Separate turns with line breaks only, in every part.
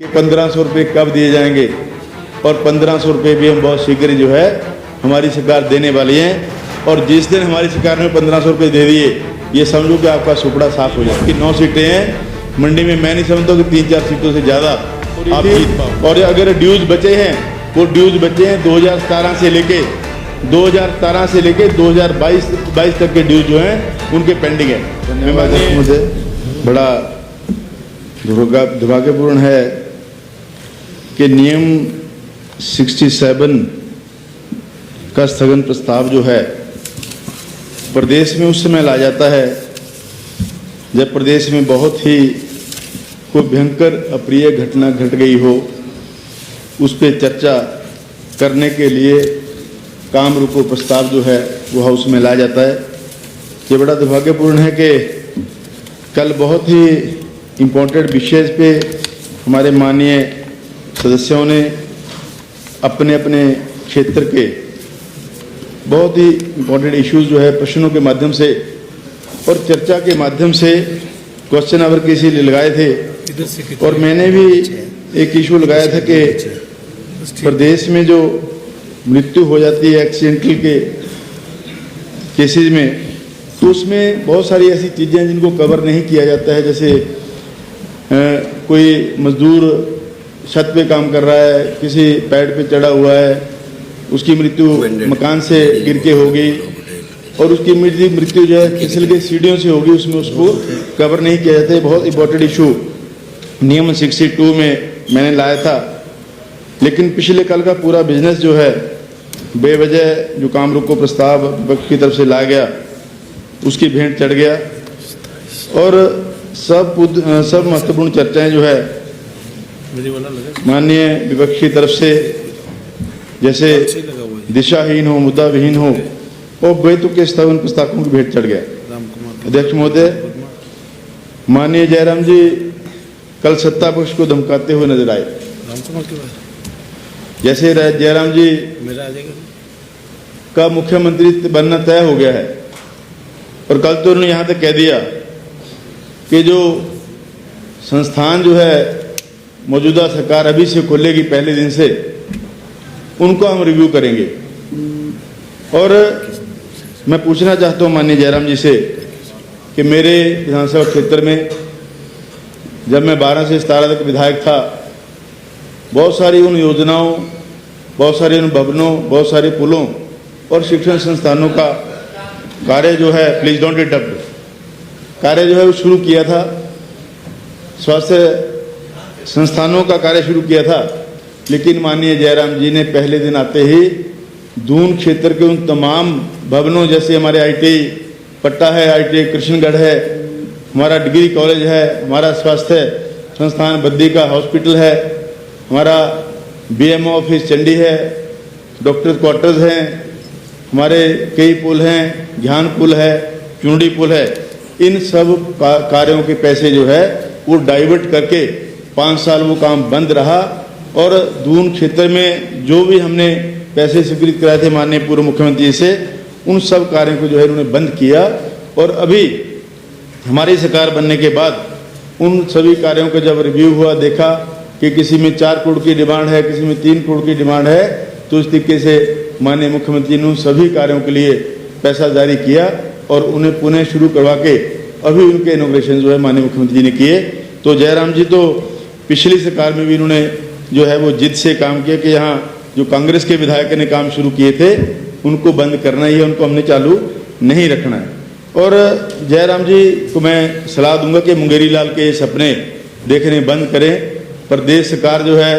कि 1500 रुपये कब दिए जाएंगे और 1500 रुपये भी हम बहुत शीघ्र जो है हमारी सरकार देने वाली है। और जिस दिन हमारी सरकार ने 1500 रुपये दे दिए, ये समझो कि आपका सुपड़ा साफ हो जाए। कि 9 सीटें हैं मंडी में, मैं नहीं समझता कि 3-4 सीटों से ज़्यादा आप जीत पाओ। और अगर ड्यूज बचे हैं, वो ड्यूज बचे हैं 2017 से लेके 2022 तक के ड्यूज जो हैं उनके पेंडिंग है। मुझे बड़ा दुर्भाग्यपूर्ण है कि नियम 67 का स्थगन प्रस्ताव जो है प्रदेश में उस समय ला जाता है जब प्रदेश में बहुत ही कोई भयंकर अप्रिय घटना घट गई हो। उस पर चर्चा करने के लिए काम रोको प्रस्ताव जो है वो हाउस में लाया जाता है। ये बड़ा दुर्भाग्यपूर्ण है कि कल बहुत ही इम्पोर्टेंट विषय पे हमारे माननीय सदस्यों ने अपने अपने क्षेत्र के बहुत ही इम्पोर्टेंट इश्यूज जो है प्रश्नों के माध्यम से और चर्चा के माध्यम से क्वेश्चन आवर के इसीलिए लगाए थे। और मैंने भी एक इशू लगाया था कि प्रदेश में जो मृत्यु हो जाती है एक्सीडेंटल के केसेस में, तो उसमें बहुत सारी ऐसी चीज़ें हैं जिनको कवर नहीं किया जाता है। जैसे कोई मजदूर छत पे काम कर रहा है, किसी पैड पे चढ़ा हुआ है, उसकी मृत्यु मकान से गिर के हो गई और उसकी मृत्यु जो है फिसल के सीढ़ियों से होगी, उसमें उसको कवर नहीं किया जाता है। बहुत इंपॉर्टेंट इशू नियम 62 में मैंने लाया था, लेकिन पिछले कल का पूरा बिजनेस जो है बेवजह जो काम रोको प्रस्ताव विपक्ष की तरफ से लाया गया उसकी भेंट चढ़ गया। और सब महत्वपूर्ण चर्चाएं जो है माननीय विपक्ष की तरफ से जैसे दिशाहीन हो, मुद्दा विहीन हो और बेतुके के स्थगन प्रस्तावों की भेंट चढ़ गया। अध्यक्ष महोदय, माननीय जयराम जी कल सत्ता पक्ष को धमकाते हुए नजर आए। जैसे जयराम जी का मुख्यमंत्री बनना तय हो गया है और कल तो उन्होंने यहाँ तक कह दिया कि जो संस्थान जो है मौजूदा सरकार अभी से खोलेगी पहले दिन से, उनको हम रिव्यू करेंगे। और मैं पूछना चाहता हूँ माननीय जयराम जी से कि मेरे विधानसभा क्षेत्र में जब मैं 12 से 17 तक विधायक था, बहुत सारी उन योजनाओं, बहुत सारे उन भवनों, बहुत सारे पुलों और शिक्षण संस्थानों का कार्य जो है, प्लीज डोंट इंटरप्ट, कार्य जो है वो शुरू किया था। स्वास्थ्य संस्थानों का कार्य शुरू किया था, लेकिन माननीय जयराम जी ने पहले दिन आते ही दून क्षेत्र के उन तमाम भवनों, जैसे हमारे ITI पट्टा है, ITI कृष्णगढ़ है, हमारा डिग्री कॉलेज है, हमारा स्वास्थ्य संस्थान बद्दी का हॉस्पिटल है, हमारा BMO ऑफिस चंडी है, डॉक्टर क्वार्टर्स हैं, हमारे कई पुल हैं, ज्ञान पुल है, चुंडी पुल है, इन सब कार्यों के पैसे जो है वो डाइवर्ट करके 5 साल वो काम बंद रहा। और दून क्षेत्र में जो भी हमने पैसे स्वीकृत कराए थे माननीय पूर्व मुख्यमंत्री से, उन सब कार्यों को जो है उन्होंने बंद किया। और अभी हमारी सरकार बनने के बाद उन सभी कार्यों का जब रिव्यू हुआ, देखा कि किसी में 4 करोड़ की डिमांड है, किसी में 3 करोड़ की डिमांड है, तो इस तरीके से माननीय मुख्यमंत्री ने उन सभी कार्यों के लिए पैसा जारी किया और उन्हें पुनः शुरू करवा के अभी उनके इनॉग्रेशन जो है माननीय मुख्यमंत्री जी ने किए। तो जयराम जी तो पिछली सरकार में भी इन्होंने जो है वो जिद से काम किया कि यहाँ जो कांग्रेस के विधायक ने काम शुरू किए थे उनको बंद करना ही है, उनको हमने चालू नहीं रखना है। और जयराम जी को मैं सलाह दूंगा कि मुंगेरी लाल के सपने देखने बंद करें। प्रदेश सरकार जो है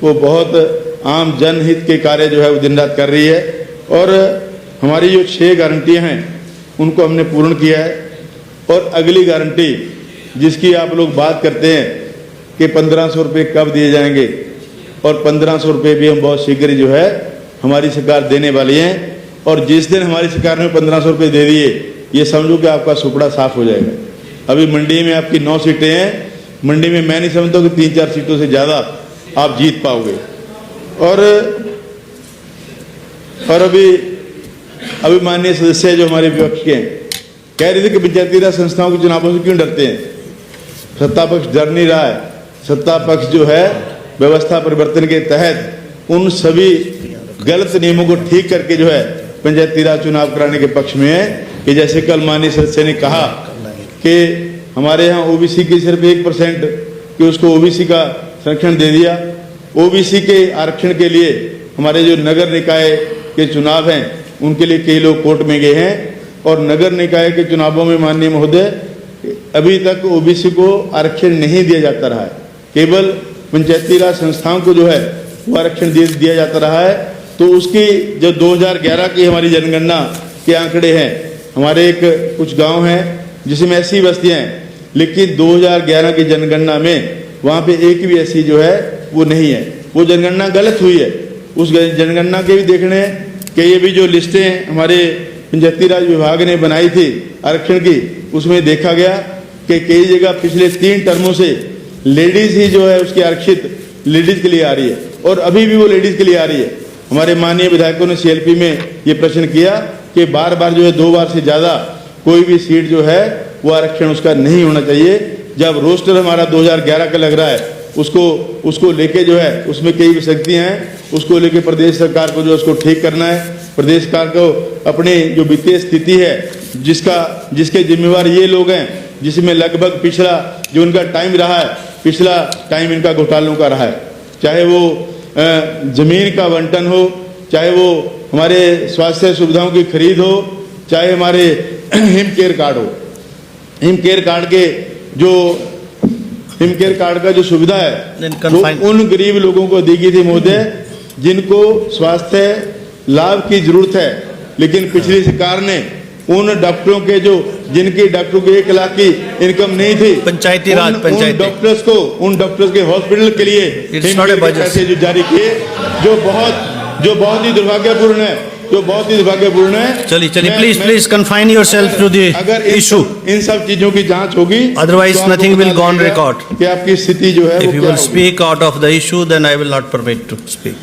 वो बहुत आम जनहित के कार्य जो है वो दिन रात कर रही है और हमारी जो 6 गारंटियाँ हैं उनको हमने पूर्ण किया है। और अगली गारंटी जिसकी आप लोग बात करते हैं कि 1500 रुपये कब दिए जाएंगे और 1500 रुपये भी हम बहुत शीघ्र जो है हमारी सरकार देने वाली है। और जिस दिन हमारी सरकार ने 1500 रुपये दे दिए, ये समझो कि आपका सुपड़ा साफ हो जाएगा। अभी मंडी में आपकी 9 सीटें हैं, मंडी में मैं नहीं समझता कि 3-4 सीटों से ज़्यादा आप जीत पाओगे। और अभी माननीय सदस्य जो हमारे विपक्ष के हैं कह रहे थे कि पंचायती राज संस्थाओं के चुनावों से क्यों डरते हैं। सत्ता पक्ष डर नहीं रहा है, सत्ता पक्ष जो है व्यवस्था परिवर्तन के तहत उन सभी गलत नियमों को ठीक करके जो है पंचायती राज चुनाव कराने के पक्ष में है कि जैसे कल माननीय सदस्य ने कहा कि हमारे यहाँ ओबीसी की सिर्फ 1% कि उसको ओबीसी का संरक्षण दे दिया। ओबीसी के आरक्षण के लिए हमारे जो नगर निकाय के चुनाव हैं उनके लिए कई लोग कोर्ट में गए हैं और नगर निकाय के चुनावों में माननीय महोदय अभी तक ओबीसी को आरक्षण नहीं दिया जाता रहा है। केवल पंचायती राज संस्थाओं को जो है वो आरक्षण दिया जाता रहा है। तो उसकी जो 2011 की हमारी जनगणना के आंकड़े हैं, हमारे एक कुछ गांव हैं जिसमें ऐसी बस्तियां हैं, लेकिन 2011 की जनगणना में वहाँ पे एक भी ऐसी जो है वो नहीं है। वो जनगणना गलत हुई है। उस जनगणना के भी देखने कि ये भी जो लिस्टें हमारे पंचायती राज विभाग ने बनाई थी आरक्षण की, उसमें देखा गया कि कई जगह पिछले 3 टर्मों से लेडीज ही जो है उसकी आरक्षित लेडीज के लिए आ रही है और अभी भी वो लेडीज के लिए आ रही है। हमारे माननीय विधायकों ने सीएलपी में ये प्रश्न किया कि बार बार जो है 2 बार से ज़्यादा कोई भी सीट जो है वो आरक्षण उसका नहीं होना चाहिए। जब रोस्टर हमारा 2011 का लग रहा है उसको लेके जो है उसमें कई विसंगतियां हैं, उसको लेके प्रदेश सरकार को जो उसको ठीक करना है। प्रदेश सरकार को अपनी जो वित्तीय स्थिति है जिसके जिम्मेवार ये लोग हैं, जिसमें लगभग पिछला जो उनका टाइम रहा है, पिछला टाइम इनका घोटालों का रहा है, चाहे वो जमीन का आवंटन हो, चाहे वो हमारे स्वास्थ्य सुविधाओं की खरीद हो, चाहे हमारे हिम केयर कार्ड हो। हिम केयर कार्ड का जो सुविधा है वो उन गरीब लोगों को दी गई थी महोदय जिनको स्वास्थ्य लाभ की जरूरत है, लेकिन पिछली सरकार ने उन डॉक्टरों के जिनकी डॉक्टरों को 1 लाख की इनकम नहीं थी, पंचायती उन डॉक्टर्स के हॉस्पिटल के लिए पैसे जो जारी किए, जो बहुत ही दुर्भाग्यपूर्ण है।
चलिए please confine yourself to the issue.
इन सब चीजों की जांच होगी,
otherwise nothing will go on record.
कि आपकी स्थिति जो है
if you will speak out of the issue then I will not permit to speak.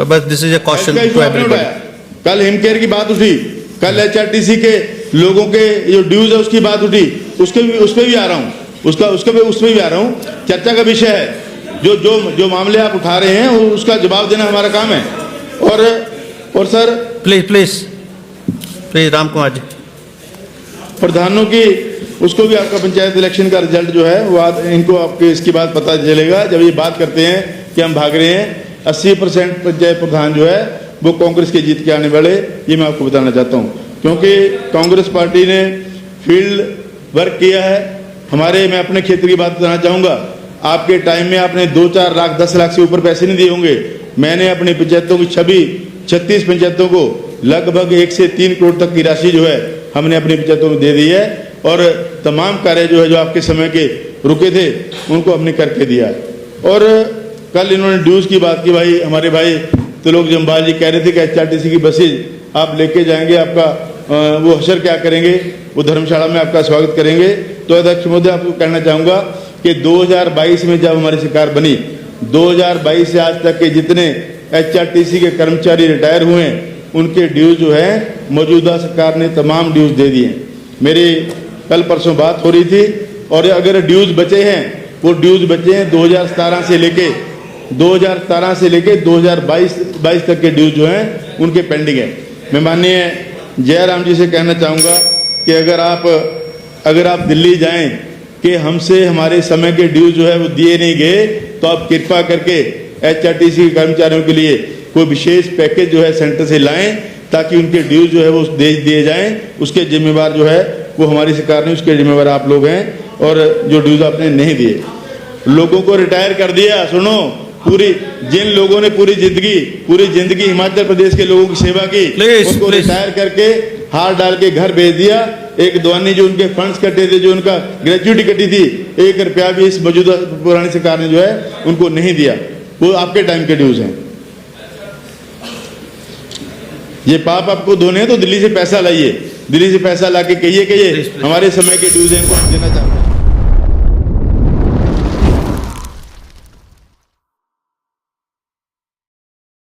बस this is a question to everybody.
कल हिमकेयर की बात उठी, कल एचआरटीसी के लोगों के जो ड्यूज है उसकी बात उठी, उस पे भी आ रहा हूँ, उसमें भी आ रहा हूँ। चर्चा का विषय है जो मामले आप उठा रहे हैं उसका जवाब देना हमारा काम है। और सर
प्लीज राम कुमार जी,
प्रधानों की उसको भी आपका पंचायत इलेक्शन का रिजल्ट जो है वो इनको आपके इसकी बात पता चलेगा जब ये बात करते हैं कि हम भाग रहे हैं। 80% पंचायत प्रधान जो है वो कांग्रेस के जीत के आने वाले, ये मैं आपको बताना चाहता हूँ, क्योंकि कांग्रेस पार्टी ने फील्ड वर्क किया है। मैं अपने क्षेत्र की बात बताना चाहूँगा। आपके टाइम में आपने 2-4 लाख 10 लाख से ऊपर पैसे नहीं दिए होंगे। मैंने अपनी पंचायतों की 36 पंचायतों को लगभग 1 से 3 करोड़ तक की राशि जो है हमने अपनी पंचायतों में दे दी है और तमाम कार्य जो है जो आपके समय के रुके थे उनको हमने करके दिया। और कल इन्होंने ड्यूज की बात की, हमारे भाई त्रिलोक जम्वाल जी कह रहे थे कि एचआरटीसी की बसेज आप लेके जाएंगे, आपका वो हशर क्या करेंगे, वो धर्मशाला में आपका स्वागत करेंगे। तो अध्यक्ष महोदय आपको कहना चाहूँगा कि 2022 में जब हमारी सरकार बनी, 2022 से आज तक के जितने एचआरटीसी के कर्मचारी रिटायर हुए हैं उनके ड्यूज जो है मौजूदा सरकार ने तमाम ड्यूज दे दिए। मेरी कल परसों बात हो रही थी और अगर ड्यूज बचे हैं वो ड्यूज बचे हैं 2017 से लेके 2022 तक के ड्यूज जो हैं उनके पेंडिंग है। मैं माननीय जयराम जी से कहना चाहूँगा कि अगर आप दिल्ली जाएं कि हमसे हमारे समय के ड्यूज जो है वो दिए नहीं गए, तो आप कृपा करके एचआरटीसी के कर्मचारियों के लिए कोई विशेष पैकेज जो है सेंटर से लाएं ताकि उनके ड्यूज जो है वो दिए जाएं। उसके जिम्मेवार जो है वो हमारी सरकार नहीं, उसके जिम्मेवार आप लोग हैं। और जो ड्यूज आपने नहीं दिए, लोगों को रिटायर कर दिया। सुनो, जिन लोगों ने पूरी जिंदगी हिमाचल प्रदेश के लोगों की सेवा की, उनको रिटायर करके हार डाल के घर भेज दिया। एक दीवानी जो उनके फंड्स कटे थे, जो उनका ग्रेच्युटी कटी थी, 1 रुपया भी इस मौजूदा पुरानी सरकार ने जो है उनको नहीं दिया। वो आपके टाइम के ड्यूज हैं। ये पाप आपको धोने हैं तो दिल्ली से पैसा लाइए, दिल्ली से पैसा ला के कहिए कि ये हमारे समय के ड्यूज हैं, इनको देना चाहते हैं।